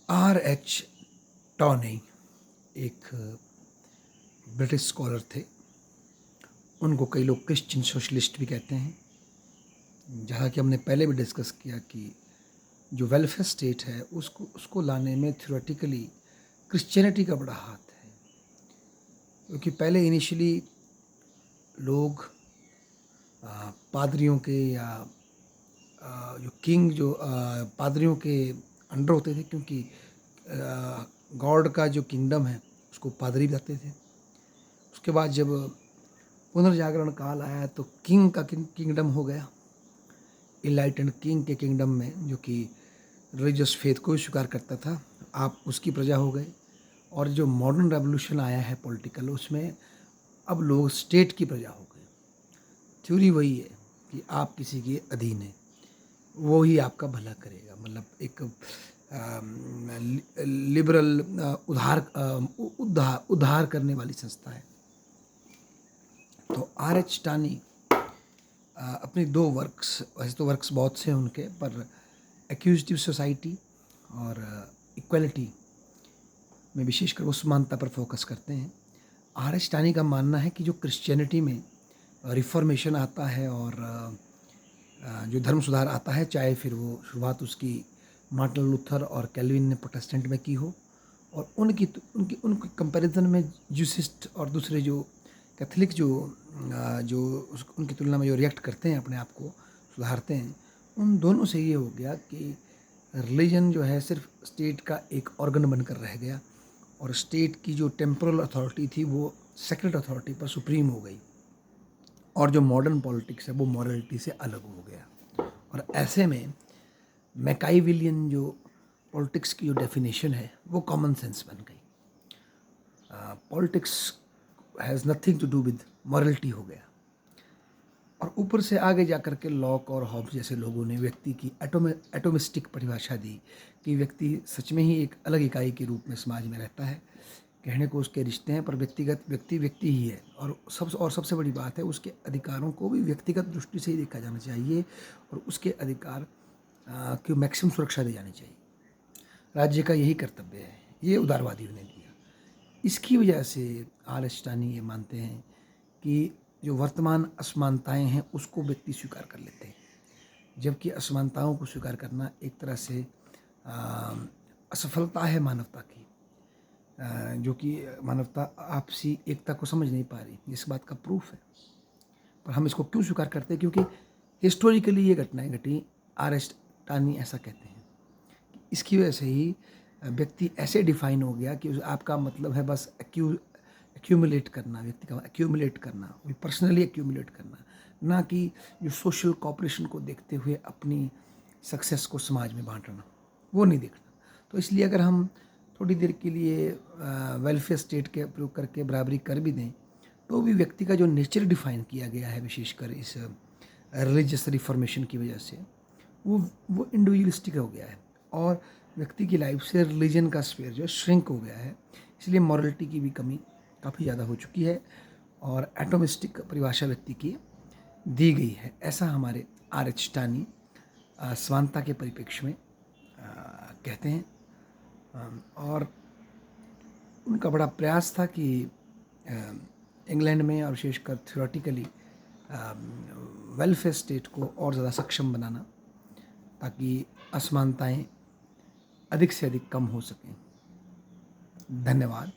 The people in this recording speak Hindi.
R.H. टॉनी एक ब्रिटिश स्कॉलर थे। उनको कई लोग क्रिश्चियन सोशलिस्ट भी कहते हैं। जहाँ कि हमने पहले भी डिस्कस किया कि जो वेलफेयर स्टेट है उसको लाने में थ्योरेटिकली क्रिश्चियनिटी का बड़ा हाथ है, क्योंकि पहले इनिशियली लोग पादरियों के या जो किंग जो पादरियों के अंडर होते थे, क्योंकि गॉड का जो किंगडम है उसको पादरी बताते थे। उसके बाद जब पुनर्जागरण काल आया तो किंग का किंगडम हो गया। इनलाइटेंड किंग के किंगडम में, जो कि रिलीजियस फेथ को स्वीकार करता था, आप उसकी प्रजा हो गए। और जो मॉडर्न रेवोल्यूशन आया है पॉलिटिकल, उसमें अब लोग स्टेट की प्रजा हो गए। थ्योरी वही है कि आप किसी के अधीन हैं, वो ही आपका भला करेगा। मतलब एक लिबरल उद्धार करने वाली संस्था है। तो R.H. टानी अपनी दो वर्क्स, वैसे तो वर्क्स बहुत से हैं उनके, पर एक्यूजिटिव सोसाइटी और इक्वलिटी में विशेषकर वो समानता पर फोकस करते हैं। R.H. टानी का मानना है कि जो क्रिश्चियनिटी में रिफॉर्मेशन आता है और जो धर्म सुधार आता है, चाहे फिर वो शुरुआत उसकी मार्टिन लूथर और कैल्विन ने प्रोटेस्टेंट में की हो, और उनकी कंपैरिजन में ज्यूसिस्ट और दूसरे जो कैथलिक उनकी तुलना में जो रिएक्ट करते हैं, अपने आप को सुधारते हैं, उन दोनों से ये हो गया कि रिलीजन जो है सिर्फ स्टेट का एक ऑर्गन बनकर रह गया, और स्टेट की जो टेम्पोरल अथॉरिटी थी वो सेक्रेट अथॉरिटी पर सुप्रीम हो गई, और जो मॉडर्न पॉलिटिक्स है वो मॉरलिटी से अलग हो गया। और ऐसे में मैकाइविलियन जो पॉलिटिक्स की जो डेफिनेशन है वो कॉमन सेंस बन गई। Politics has nothing to do with morality हो गया। और ऊपर से आगे जाकर के लॉक और हॉब्स जैसे लोगों ने व्यक्ति की एटोमिस्टिक परिभाषा दी कि व्यक्ति सच में ही एक अलग इकाई के रूप में समाज में रहता है। कहने को उसके रिश्ते हैं, पर व्यक्तिगत व्यक्ति ही है। और सबसे बड़ी बात है, उसके अधिकारों को भी व्यक्तिगत दृष्टि से ही देखा जाना चाहिए, और उसके अधिकार की मैक्सिमम सुरक्षा दी जानी चाहिए। राज्य का यही कर्तव्य है, ये उदारवादियों ने दिया। इसकी वजह से R.H. टानी ये मानते हैं कि जो वर्तमान असमानताएं हैं उसको व्यक्ति स्वीकार कर लेते हैं, जबकि असमानताओं को स्वीकार करना एक तरह से असफलता है मानवता की, जो कि मानवता आपसी एकता को समझ नहीं पा रही। इस बात का प्रूफ है। पर हम इसको क्यों स्वीकार करते हैं? क्योंकि हिस्टोरिकली ये घटनाएं घटी। R.H. टानी ऐसा कहते हैं। इसकी वजह से ही व्यक्ति ऐसे डिफाइन हो गया कि आपका मतलब है बस एक्यूमुलेट करना, व्यक्ति का एक्यूमुलेट करना, पर्सनली एक्यूमुलेट करना, ना कि जो सोशल कॉपरेशन को देखते हुए अपनी सक्सेस को समाज में बांटना, वो नहीं देखना। तो इसलिए अगर हम थोड़ी देर के लिए वेलफेयर स्टेट के प्रयोग करके बराबरी कर भी दें, तो भी व्यक्ति का जो नेचर डिफाइन किया गया है, विशेषकर इस रिलीजियस रिफॉर्मेशन की वजह से, वो इंडिविजुअलिस्टिक हो गया है, और व्यक्ति की लाइफ से रिलीजन का स्फीयर जो श्रिंक हो गया है। इसलिए मॉरलिटी की भी कमी काफ़ी ज़्यादा हो चुकी है, और एटोमिस्टिक परिभाषा व्यक्ति की दी गई है। ऐसा हमारे R.H. टानी स्वांतता के परिप्रेक्ष्य में कहते हैं। और उनका बड़ा प्रयास था कि इंग्लैंड में और विशेषकर थ्योरेटिकली वेलफेयर स्टेट को और ज़्यादा सक्षम बनाना, ताकि असमानताएं अधिक से अधिक कम हो सकें। धन्यवाद।